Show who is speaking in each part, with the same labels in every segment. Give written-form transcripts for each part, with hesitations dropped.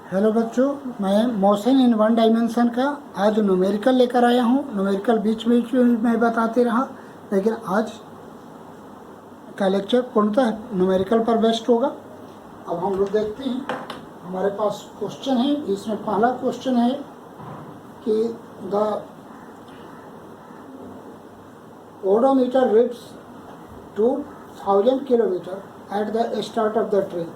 Speaker 1: Hello बच्चों, मैं motion in one dimension का आज न्यूमेरिकल लेकर आया हूँ। न्यूमेरिकल बीच बीच में मैं बताते रहा, लेकिन आज का लेक्चर पूर्णतः न्यूमेरिकल पर बेस्ड होगा। अब हम लोग देखते हैं, हमारे पास क्वेश्चन है। इसमें पहला क्वेश्चन है कि the odometer reads 2000 kilometre at the start of the train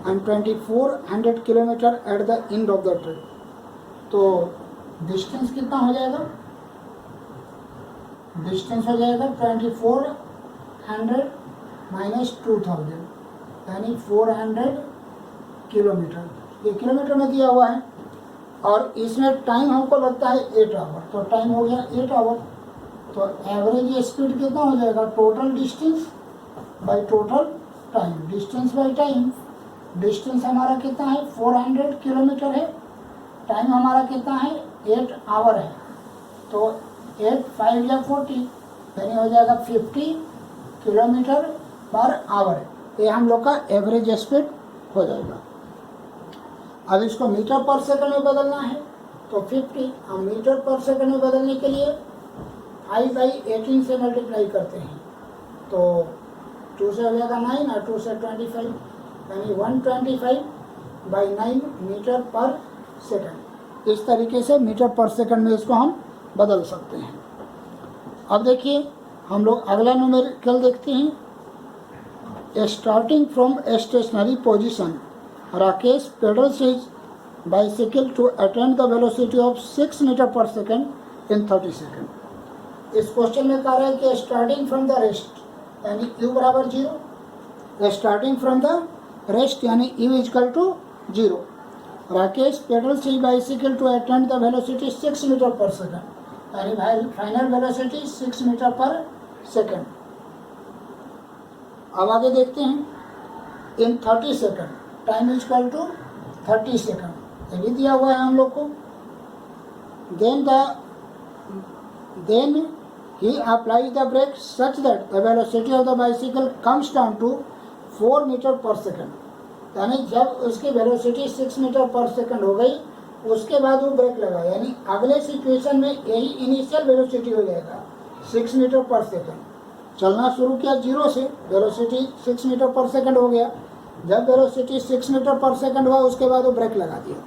Speaker 1: and 2400 kilometre at the end of the trip. तो डिस्टेंस कितना हो जाएगा? डिस्टेंस हो जाएगा 2400 माइनस 2000 यानी 400 किलोमीटर। ये किलोमीटर में दिया हुआ है और इसमें टाइम हमको लगता है 8 आवर। तो टाइम हो गया 8 आवर। तो एवरेज स्पीड कितना हो जाएगा? Total distance by total time. Distance by time. Distance हमारा कितना है? 400 किलोमीटर है। टाइम हमारा कितना है? 8 आवर है। तो 8 5 या 40 यानी हो जाएगा 50 किलोमीटर पर आवर। ये हम लोग का एवरेज स्पीड हो जाएगा। अब इसको मीटर पर सेकंड में बदलना है तो 50। हम मीटर पर सेकंड में बदलने के लिए 5/18 से मल्टीप्लाई करते हैं तो 2 से हो जाएगा 9 और 2 से 25 यानी 125/9 मीटर पर सेकंड। इस तरीके से मीटर पर सेकंड में इसको हम बदल सकते हैं। अब देखिए, हम लोग अगला न्यूमेरिकल देखते हैं। Starting from stationary position, Rakesh pedals his bicycle to attain the velocity of 6 meter per second in 30 second. इस क्वेश्चन में कह रहा है कि स्टार्टिंग फ्रॉम द रेस्ट यानी u बराबर 0। स्टार्टिंग फ्रॉम द रेस्ट यानी u equal to 0। Rakesh pedals his bicycle to attain the velocity 6 meter per second यानी final velocity 6 meter per second. अब आगे देखते हैं in 30 second time equal to 30 second. ये भी दिया हुआ है हम लोग को। Then he applies the brake such that the velocity of the bicycle comes down to 4 metre per second. यानी जब उसकी वेलोसिटी 6 मीटर पर सेकंड हो गई उसके बाद वो ब्रेक लगा, यानी अगले सिचुएशन में यही इनिशियल वेलोसिटी हो जाएगा 6 मीटर पर सेकंड। चलना शुरू किया 0 से, वेलोसिटी 6 मीटर पर सेकंड हो गया। जब वेलोसिटी 6 मीटर पर सेकंड हुआ उसके बाद वो ब्रेक लगा दिया,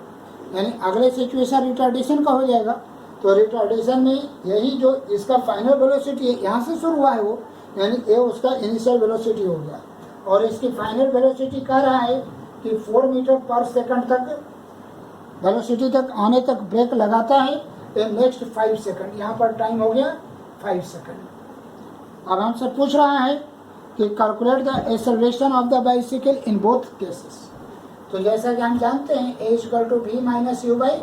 Speaker 1: यानी अगले सिचुएशन रिटार्डेशन का हो जाएगा। तो रिटार्डेशन में यही जो इसका फाइनल वेलोसिटी है यहाँ से शुरू हुआ है वो, यानी ये उसका इनिशियल वेलोसिटी हो गया और इसकी फाइनल वेलोसिटी कह रहा है कि 4 मीटर पर सेकंड तक वेलोसिटी तक आने तक ब्रेक लगाता है। ये नेक्स्ट 5 सेकंड, यहाँ पर टाइम हो गया 5 सेकंड। अब हमसे पूछ रहा है कि calculate the acceleration of the bicycle in both cases. तो जैसा कि हम जानते हैं a equal to v minus u by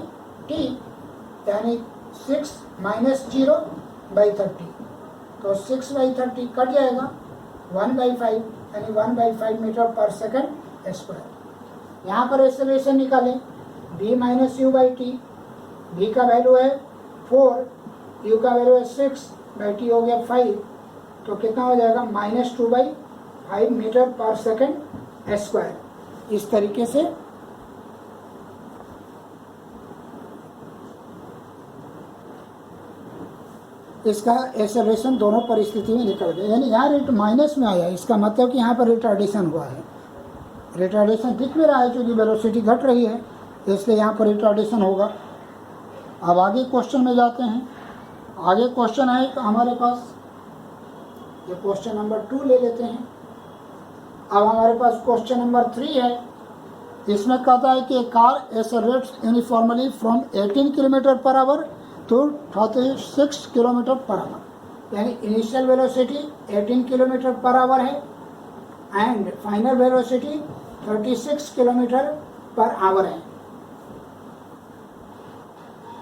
Speaker 1: t यानी 6 माइनस 0/30। तो 6/30 कट जाएगा 1/5 यानी 1/5 मीटर पर सेकंड स्क्वायर। यहाँ पर एक्सेलरेशन निकालें v minus u by T. v का वैल्यू है 4, u का वैल्यू है 6/t हो गया 5। तो कितना हो जाएगा? -2/5 मीटर पर सेकंड स्क्वायर। इस तरीके से इसका एक्सेलरेशन दोनों परिस्थिति में निकल गया, यानी यहाँ रेट माइनस में आया। इसका मतलब कि यहाँ पर रिटार्डेशन हुआ है। रिटार्डेशन दिख भी रहा है क्योंकि वेलोसिटी घट रही है, इसलिए यहाँ पर रिटार्डेशन होगा। अब आगे क्वेश्चन में जाते हैं। आगे क्वेश्चन है तो हमारे पास ये क्वेश्चन नंबर 2 ले लेते हैं। अब हमारे पास क्वेश्चन नंबर 3 है। इसमें कहता है कि a car accelerates uniformly from 18 kilometre per hour to 36 kilometre per hour. यानी initial velocity 18 kilometre per hour है and final velocity 36 kilometre per hour है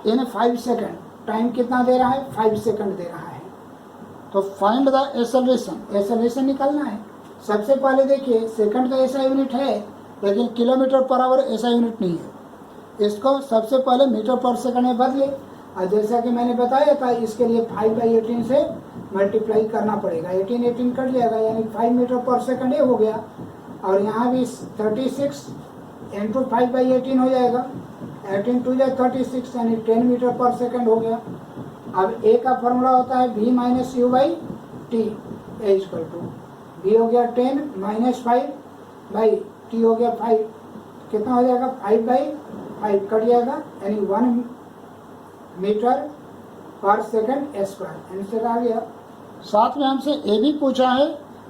Speaker 1: इन 5 सेकंड। टाइम कितना दे रहा है? 5 सेकंड दे रहा है। तो फाइंड द एक्सेलरेशन। एक्सेलरेशन निकालना है। सबसे पहले देखिए, सेकंड का ऐसा यूनिट है लेकिन किलोमीटर पर आवर ऐसा यूनिट नहीं है। इसको सबसे पहले मीटर पर सेकंड में बदले और जैसा कि मैंने बताया था इसके लिए 5/18 से मल्टीप्लाई करना पड़ेगा। 18 कट जाएगा यानी 5 मीटर पर सेकंड ये हो गया और यहाँ भी 36 इंटू 5/18 हो जाएगा, 18 टू 36 यानी 10 मीटर पर सेकेंड हो गया। अब ए का फॉर्मूला होता है v minus u by t, a equal to v हो गया 10 माइनस 5/t हो गया 5, कितना हो जाएगा 5/5 कट जाएगा यानी 1 metre per second square, answer आ गया। साथ में हमसे ये भी पूछा है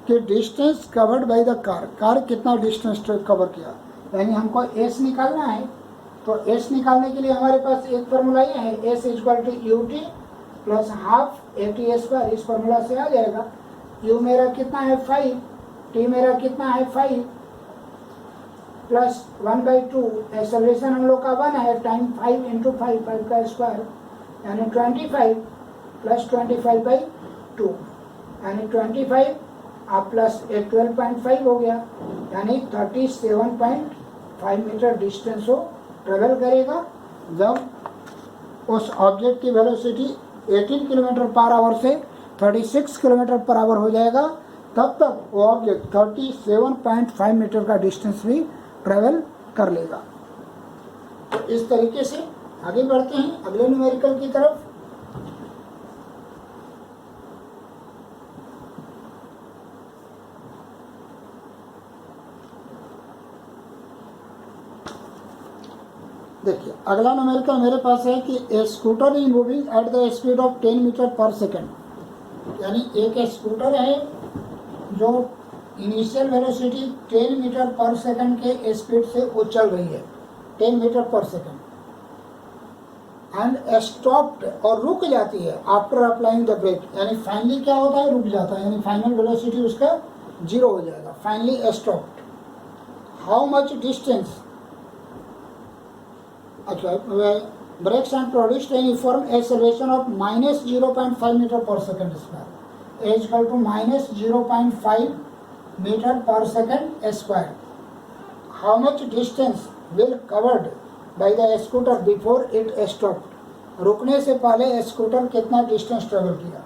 Speaker 1: कि distance covered by the car कितना डिस्टेंस कवर किया, यानी हमको एस निकालना है। तो एस निकालने के लिए हमारे पास एक फॉर्मूला ये है, s equal to u t plus half a t square, इस फॉर्मूला से आ जाएगा। यू मेरा कितना है 5, टी मेरा कितना है 5 प्लस 1/2, एक्सेलरेशन हम लोग का 1 है, टाइम 5 इंटू 5 का स्क्वायर यानी 25 प्लस 25/2 यानी 25 आप प्लस 12.5 हो गया यानी 37.5 मीटर डिस्टेंस वो ट्रेवल करेगा। जब उस ऑब्जेक्ट की वेलोसिटी 18 किलोमीटर पर आवर से 36 किलोमीटर पर आवर हो जाएगा, तब तक वो ऑब्जेक्ट 37.5 मीटर का डिस्टेंस भी ट्रेवल कर लेगा। तो इस तरीके से आगे बढ़ते हैं अगले न्यूमेरिकल की तरफ। देखिए अगला न्यूमेरिकल मेरे पास है कि a scooter is moving at the speed of 10 metre per second, यानी एक स्कूटर है जो initial velocity 10 metre per second के स्पीड से वो चल रही है, 10 metre per second, and stopped और रुक जाती है आफ्टर अप्लाइंग द ब्रेक, यानी फाइनली क्या होता है रुक जाता है, यानी फाइनल वेलोसिटी उसका 0 हो जाएगा, finally stopped. How much distance, अच्छा brakes and produced an uniform acceleration of minus 0.5 metre per second square, as equal to minus 0.5 metre per second square. How much distance will covered by the scooter before it stopped, रुकने से पहले scooter कितना distance travel किया।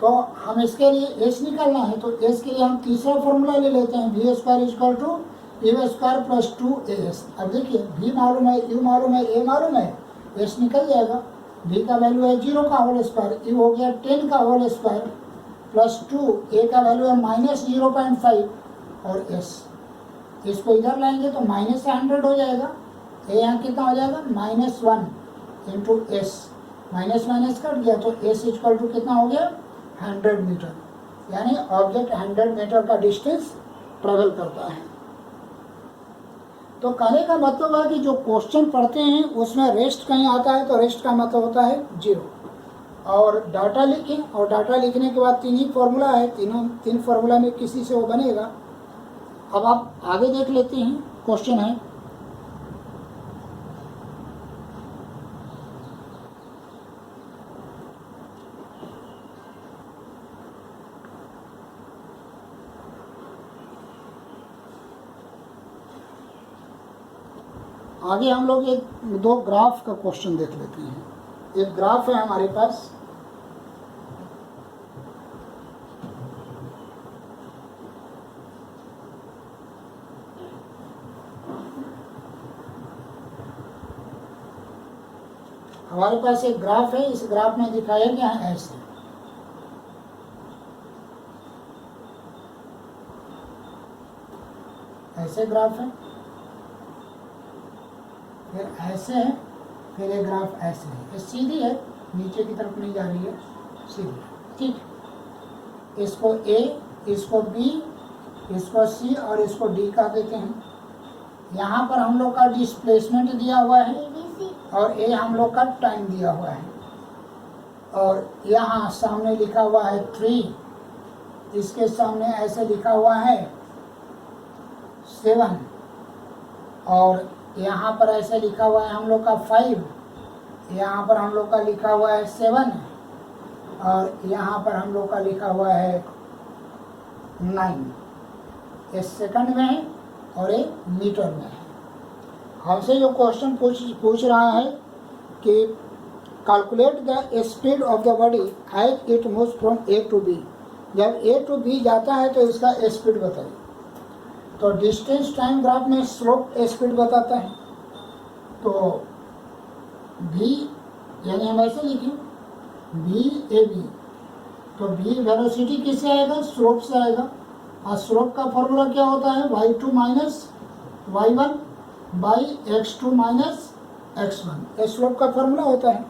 Speaker 1: तो हम इसके लिए S निकालना है, तो एस के लिए हम तीसरा फॉर्मूला ले लेते हैं, v square equal to u square plus 2as। अब देखिए v मालूम है, u मालूम है, a मालूम है, s निकल जाएगा। v का वैल्यू है 0 का होल स्क्वायर, u हो गया 10 का होल स्क्वायर प्लस 2, a का वैल्यू है माइनस 0.5 और s, इसको इधर लाएंगे तो माइनस से 100 हो जाएगा, a यहाँ कितना हो जाएगा -1 into s, minus minus cut गया तो s इक्वल टू कितना हो गया 100 मीटर, यानी ऑब्जेक्ट 100 मीटर का डिस्टेंस ट्रेवल करता है। तो कहने का मतलब है कि जो क्वेश्चन पढ़ते हैं उसमें रेस्ट कहीं आता है तो रेस्ट का मतलब होता है 0, और डाटा लिखें, और डाटा लिखने के बाद 3 ही फॉर्मूला है, तीन फॉर्मूला में किसी से वो बनेगा। अब आप आगे देख लेते हैं, क्वेश्चन है आगे हम लोग एक 2 ग्राफ का क्वेश्चन देख लेते हैं। एक ग्राफ है हमारे पास, हमारे पास एक ग्राफ है, इस ग्राफ में दिखाया गया है ऐसे ग्राफ है, फिर ऐसे है, फिर ये ग्राफ ऐसे है, ये सीधी है, नीचे की तरफ नहीं जा रही है, सीधी, ठीक। इसको ए, इसको बी, इसको सी और इसको डी का देते हैं। यहाँ पर हम लोग का डिस्प्लेसमेंट दिया हुआ है और ए हम लोग का टाइम दिया हुआ है, और यहाँ सामने लिखा हुआ है 3, इसके सामने ऐसे लिखा हुआ है 7, और यहाँ पर ऐसे लिखा हुआ है हम लोग का 5, यहाँ पर हम लोग का लिखा हुआ है 7, और यहाँ पर हम लोग का लिखा हुआ है 9। ये सेकंड में है और ये मीटर में है। हमसे जो क्वेश्चन पूछ रहा है कि calculate the speed of the body as it moves from A to B, जब ए टू बी जाता है तो इसका स्पीड बताइए। तो डिस्टेंस टाइम ग्राफ में स्लोप स्पीड बताता है। तो v यानी हम ऐसे लिखें v ए बी, तो v वेलोसिटी किससे आएगा? स्लोप से आएगा। और स्लोप का फॉर्मूला क्या होता है? y2 minus y1 by x2 minus x1, ये स्लोप का फॉर्मूला होता है।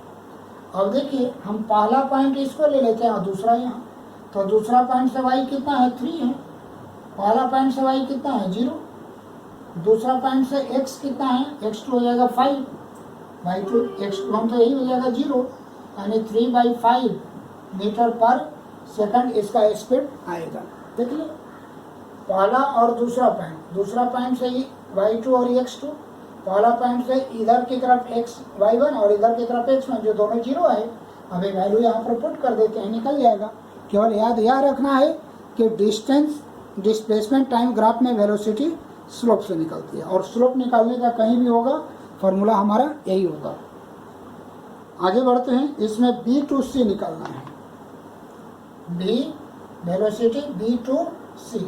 Speaker 1: अब देखिए हम पहला पॉइंट इसको ले लेते हैं और दूसरा यहाँ, तो दूसरा पॉइंट से y कितना है? 3 है। पहला पॉइंट से y कितना है? 0। दूसरा पॉइंट से x कितना है? x2 हो जाएगा 5, y2 x1 तो यही हो जाएगा 0, यानी 3/5 मीटर पर सेकंड इसका स्पीड आएगा। देखिए पहला और दूसरा पॉइंट से ही y2 और x2, पहला पॉइंट से इधर की तरफ y1 और इधर की तरफ x1, जो दोनों 0 है। अभी वैल्यू यहाँ पर पुट कर देते हैं, निकल जाएगा। केवल याद यह रखना है कि डिस्प्लेसमेंट टाइम ग्राफ में वेलोसिटी स्लोप से निकलती है, और स्लोप निकालने का कहीं भी होगा फॉर्मूला हमारा यही होगा। आगे बढ़ते हैं, इसमें B to C निकालना है। B velocity B to C,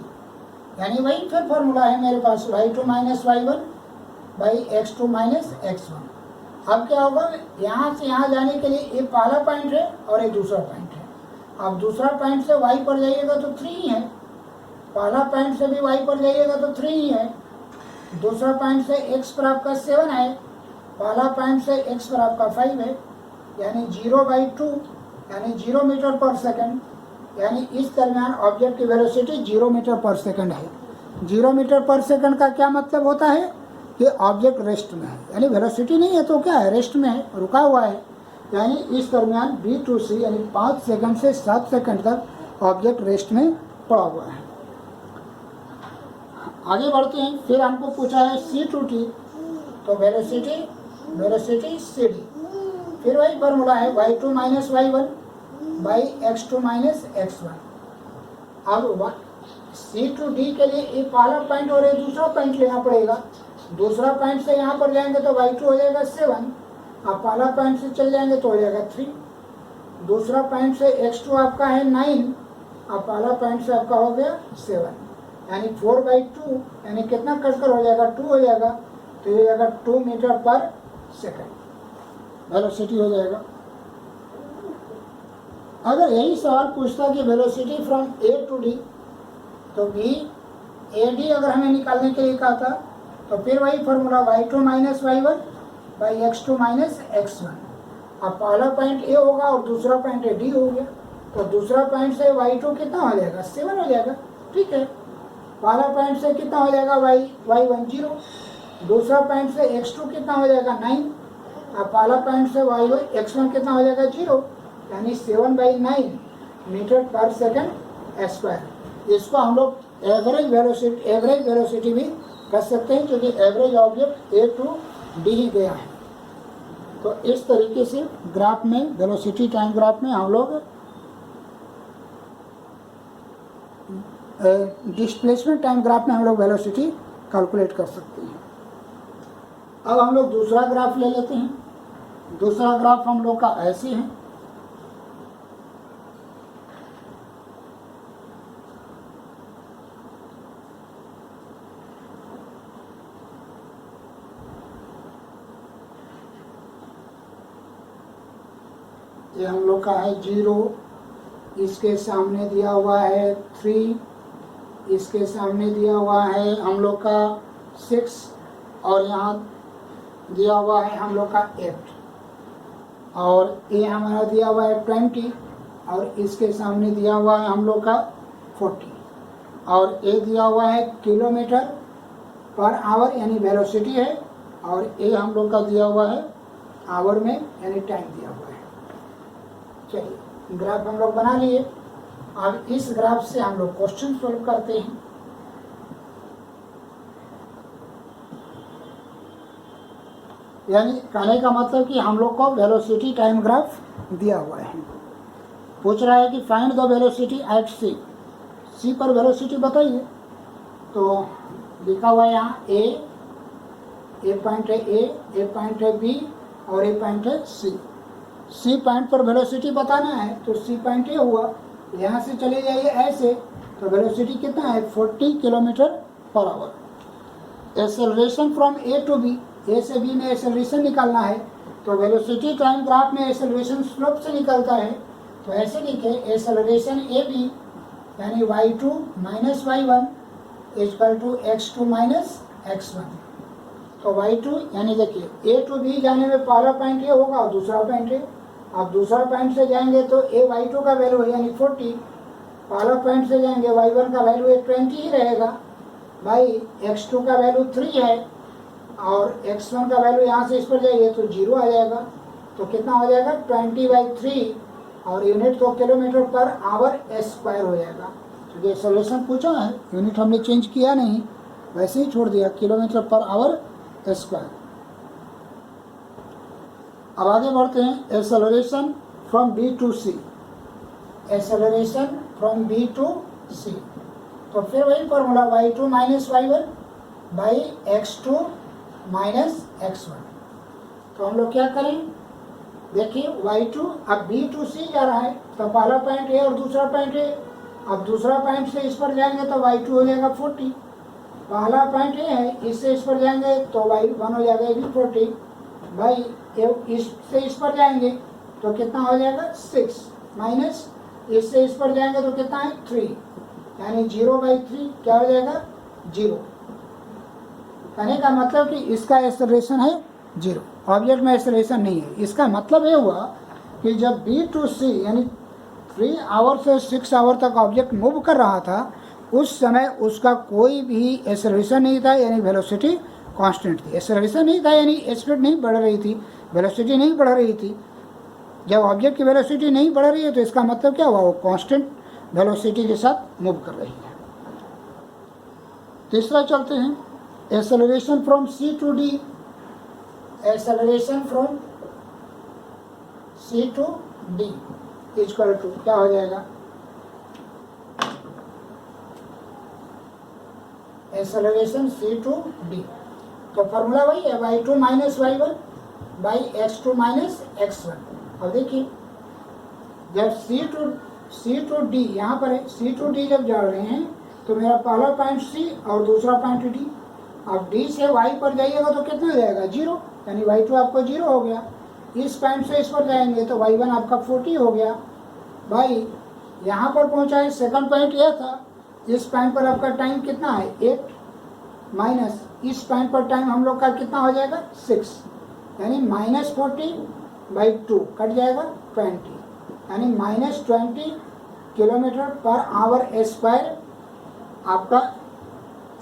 Speaker 1: यानी वही फिर फॉर्मूला है मेरे पास y2 minus y1 by x2 minus x1। अब क्या होगा? यहाँ से यहाँ जाने के लिए ये पहला पॉइंट है और ये दूसरा पॉइंट है। अब दूसरा पॉइंट से y पर जाइएगा तो 3 ही है, पहला पॉइंट से भी y पर जाइएगा तो 3 ही है, दूसरा पॉइंट से x पर आपका 7 है, पहला पॉइंट से x पर आपका 5 है, यानी 0/2 यानी 0 मीटर पर सेकंड। यानी इस दरमियान ऑब्जेक्ट की वेलोसिटी 0 मीटर पर सेकंड है। 0 मीटर पर सेकंड का क्या मतलब होता है कि ऑब्जेक्ट रेस्ट में है, यानी वेलोसिटी नहीं है तो क्या है? रेस्ट में है, रुका हुआ है। यानी इस दरमियान B to C यानी 5 सेकंड से 7 सेकंड तक ऑब्जेक्ट रेस्ट में पड़ा हुआ है। आगे बढ़ते हैं, फिर हमको पूछा है C to D, तो वेलोसिटी CD, फिर वही फॉर्मूला है y2 minus y1 by x2 minus x1। अब C to D के लिए ये पहला पॉइंट और ये दूसरा पॉइंट लेना पड़ेगा। दूसरा पॉइंट से यहाँ पर जाएंगे तो y2 हो जाएगा 7, अब पहला पॉइंट से चल जाएंगे तो हो जाएगा 3। दूसरा पॉइंट से x2 आपका है 9, अब पहला पॉइंट से आपका हो गया 7, यानी 4/2, यानी कितना कटकर हो जाएगा? 2 हो जाएगा, तो ये हो जाएगा 2 मीटर पर सेकंड वेलोसिटी हो जाएगा। अगर यही सवाल पूछता कि velocity from A to D, तो VAD अगर हमें निकालने के लिए कहा था तो फिर वही formula y2 minus y1 by x2 minus x1। अब पहला पॉइंट A होगा और दूसरा पॉइंट D हो गया, तो दूसरा पॉइंट से y2 कितना हो जाएगा? 7 हो जाएगा, ठीक है। पहला पॉइंट से कितना हो जाएगा? y1 0, दूसरा पॉइंट से x2 कितना हो जाएगा? 9, अब पहला पॉइंट से x1 कितना हो जाएगा? 0, यानी 7/9 मीटर पर सेकंड स्क्वायर। इसको हम लोग एवरेज वेलोसिटी भी कर सकते हैं, क्योंकि average object A to D ही गया है। तो इस तरीके से ग्राफ में वेलोसिटी टाइम ग्राफ में हम लोग डिस्प्लेसमेंट टाइम ग्राफ में हम लोग वेलोसिटी कैलकुलेट कर सकते हैं। अब हम लोग दूसरा ग्राफ ले लेते हैं। दूसरा ग्राफ हम लोग का ऐसे है, ये हम लोग का है 0, इसके सामने दिया हुआ है 3, इसके सामने दिया हुआ है हम लोग का 6, और यहाँ दिया हुआ है हम लोग का 8, और ये हमारा दिया हुआ है 20, और इसके सामने दिया हुआ है हम लोग का 40, और ये दिया हुआ है किलोमीटर पर आवर यानी वेलोसिटी है, और ये हम लोग का दिया हुआ है आवर में यानी टाइम दिया हुआ है। चलिए ग्राफ हम लोग बना लिए। अब इस ग्राफ से हम लोग क्वेश्चन सॉल्व करते हैं। यानी कहने का मतलब कि हम लोग को वेलोसिटी टाइम ग्राफ दिया हुआ है। पूछ रहा है कि फाइंड द वेलोसिटी एट सी पर वेलोसिटी बताइए। तो लिखा हुआ है यहाँ ए पॉइंट है ए पॉइंट है बी और ए पॉइंट है सी पॉइंट पर वेलोसिटी बताना है, तो सी पॉइंट ये हुआ। यहाँ से चले जाइए ऐसे, तो वेलोसिटी कितना है 40 kilometre per hour. Acceleration from A to B, A से बी में एक्सेलरेशन निकालना है तो वेलोसिटी टाइम ग्राफ में एक्सेलरेशन स्लोप से निकलता है। तो ऐसे लिखे एक्सेलरेशन ए बी यानी y2 minus y1 equal to x2 minus x1। तो y2 यानी देखिए a टू b जाने में पहला पॉइंट ये होगा और दूसरा पॉइंट है। अब दूसरा पॉइंट से जाएंगे तो a y2 का वैल्यू है यानी 40, पहला पॉइंट से जाएंगे y1 का वैल्यू 20 ही रहेगा भाई, x2 का वैल्यू 3 है और x1 का वैल्यू यहाँ से इस पर जाइए तो 0 आ जाएगा। तो कितना हो जाएगा 20/3 और यूनिट तो किलोमीटर पर आवर स्क्वायर हो जाएगा। तो ये सॉल्यूशन पूछा है, यूनिट हमने चेंज किया नहीं, वैसे ही छोड़ दिया, किलोमीटर पर आवर स्क्वायर। अब आगे बढ़ते हैं, acceleration from B to C, acceleration from B to C. तो फिर वही formula y2 minus y1 by x2 minus x1। तो हम लोग क्या करें, देखिए y2 अब b टू c जा रहा है तो पहला पॉइंट है और दूसरा पॉइंट है। अब दूसरा पॉइंट से इस पर जाएंगे तो y2 हो जाएगा 40, पहला पॉइंट ये है, इससे इस पर जाएंगे तो y1 हो जाएगा ये भी 40 भाई, इससे इस पर जाएंगे तो कितना हो जाएगा 6 माइनस इससे इस पर जाएंगे तो कितना है 3 यानी 0/3 क्या हो जाएगा 0। कहने का मतलब कि इसका एक्सेलरेशन है 0, ऑब्जेक्ट में एक्सेलरेशन नहीं है। इसका मतलब ये हुआ कि जब बी टू सी यानी 3 आवर से 6 आवर तक ऑब्जेक्ट मूव कर रहा था उस समय उसका कोई भी एक्सेलरेशन नहीं था, यानी वेलोसिटी कांस्टेंट थी। एक्सेलरेशन नहीं था यानी स्पीड नहीं बढ़ रही थी, वेलोसिटी नहीं बढ़ रही थी। जब ऑब्जेक्ट की वेलोसिटी नहीं बढ़ रही है तो इसका मतलब क्या हुआ, वो कांस्टेंट वेलोसिटी के साथ मूव कर रही है। तीसरा चलते हैं, acceleration from C to D, acceleration from C to D equal to क्या हो जाएगा, एक्सेलरेशन सी टू डी। तो फॉर्मूला वही है y2 minus y1 by x2 minus x1। अब देखिए जब C टू D यहाँ पर है, C टू D जब जा रहे हैं तो मेरा पहला पॉइंट C और दूसरा पॉइंट D। अब D से Y पर जाइएगा तो कितना हो जाएगा 0, यानी y2 आपका 0 हो गया। इस पॉइंट से इस पर जाएंगे तो y1 आपका 40 हो गया भाई। यहाँ पर पहुँचा है, सेकंड पॉइंट यह था, इस पॉइंट पर आपका टाइम कितना है 8 माइनस इस पॉइंट पर टाइम हम लोग का कितना हो जाएगा 6, यानी -40/2 कट जाएगा 20, यानी -20 किलोमीटर पर आवर स्क्वायर आपका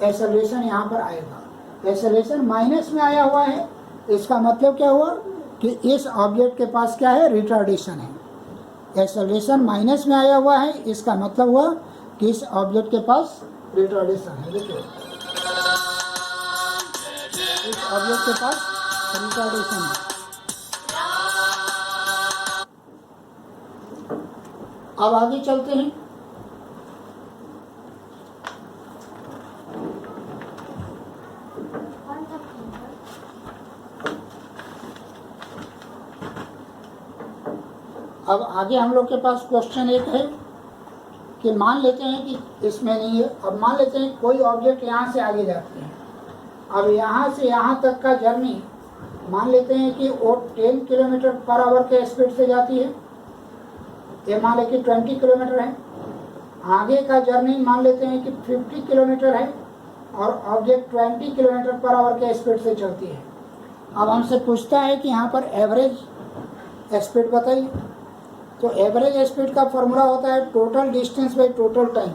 Speaker 1: एक्सेलरेशन यहाँ पर आएगा। एक्सेलरेशन माइनस में आया हुआ है, इसका मतलब क्या हुआ कि इस ऑब्जेक्ट के पास क्या है, रिटार्डेशन है। एक्सेलरेशन माइनस में आया हुआ है, इसका मतलब हुआ कि इस ऑब्जेक्ट के पास रिटार्डेशन है। देखिए इस ऑब्जेक्ट के पास रिटार्डेशन है। अब आगे चलते हैं, अब आगे हम लोग के पास क्वेश्चन एक है कि मान लेते हैं कि इसमें नहीं है, अब मान लेते हैं कोई ऑब्जेक्ट यहाँ से आगे जाते हैं। अब यहाँ से यहाँ तक का जर्नी मान लेते हैं कि वो 10 किलोमीटर पर आवर के स्पीड से जाती है, ये मान लें कि 20 किलोमीटर है। आगे का जर्नी मान लेते हैं कि 50 किलोमीटर है और ऑब्जेक्ट 20 किलोमीटर पर आवर के स्पीड से चलती है। अब हमसे पूछता है कि यहाँ पर एवरेज स्पीड बताइए। तो एवरेज स्पीड का फॉर्मूला होता है total distance by total time.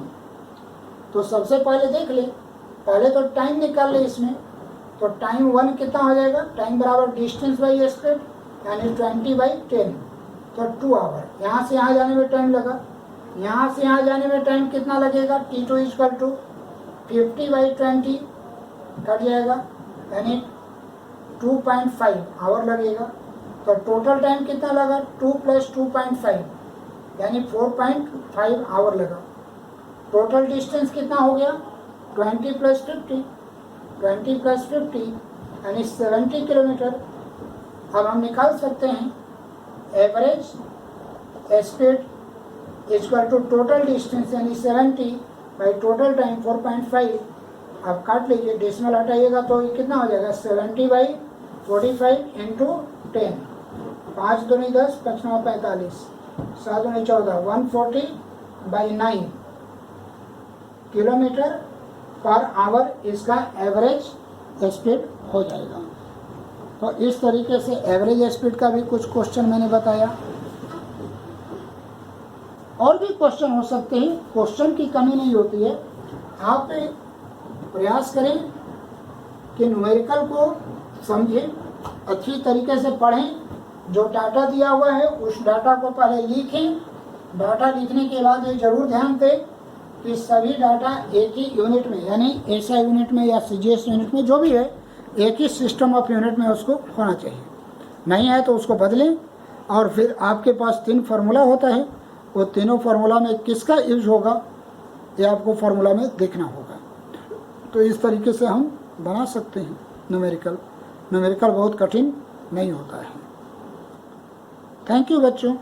Speaker 1: तो सबसे पहले देख ले, पहले तो टाइम निकाल ले इसमें। तो टाइम 1 कितना हो जाएगा, टाइम बराबर डिस्टेंस बाई स्पीड यानी 20/10, तो 2 आवर। यहाँ से यहाँ जाने में टाइम लगा, यहाँ से यहाँ जाने में टाइम कितना लगेगा, T2 इक्वल टू 50/20 कट जाएगा यानी 2.5 आवर लगेगा। तो टोटल टाइम कितना लगा, 2 + 2.5 यानी 4.5 आवर लगा। टोटल डिस्टेंस कितना हो गया, 20 + 50, 20 + 50 यानी 70 किलोमीटर। अब हम निकाल सकते हैं average speed equal to total distance यानी 70 बाई टोटल टाइम 4.5। आप काट लीजिए, डेसिमल हटाइएगा तो ये कितना हो जाएगा 70/45 इंटू 10, 5 दूनी 10, 5 9 45, 7 दूनी 14, 140/9 किलोमीटर पर आवर इसका एवरेज स्पीड हो जाएगा। तो इस तरीके से एवरेज स्पीड का भी कुछ क्वेश्चन मैंने बताया। और भी क्वेश्चन हो सकते हैं, क्वेश्चन की कमी नहीं होती है। आप प्रयास करें कि न्यूमेरिकल को समझें, अच्छी तरीके से पढ़ें, जो डाटा दिया हुआ है उस डाटा को पहले लिखें। डाटा लिखने के बाद ये जरूर ध्यान दें कि सभी डाटा एक ही यूनिट में, यानी एसआई यूनिट में या सीजीएस यूनिट में, जो भी है एक ही सिस्टम ऑफ यूनिट में उसको होना चाहिए। नहीं है तो उसको बदलें। और फिर आपके पास 3 फार्मूला होता है, वो तीनों फार्मूला में किसका यूज होगा ये आपको फार्मूला में देखना होगा। तो इस तरीके से हम बना सकते हैं न्यूमेरिकल। न्यूमेरिकल बहुत कठिन नहीं होता है। थैंक यू बच्चों।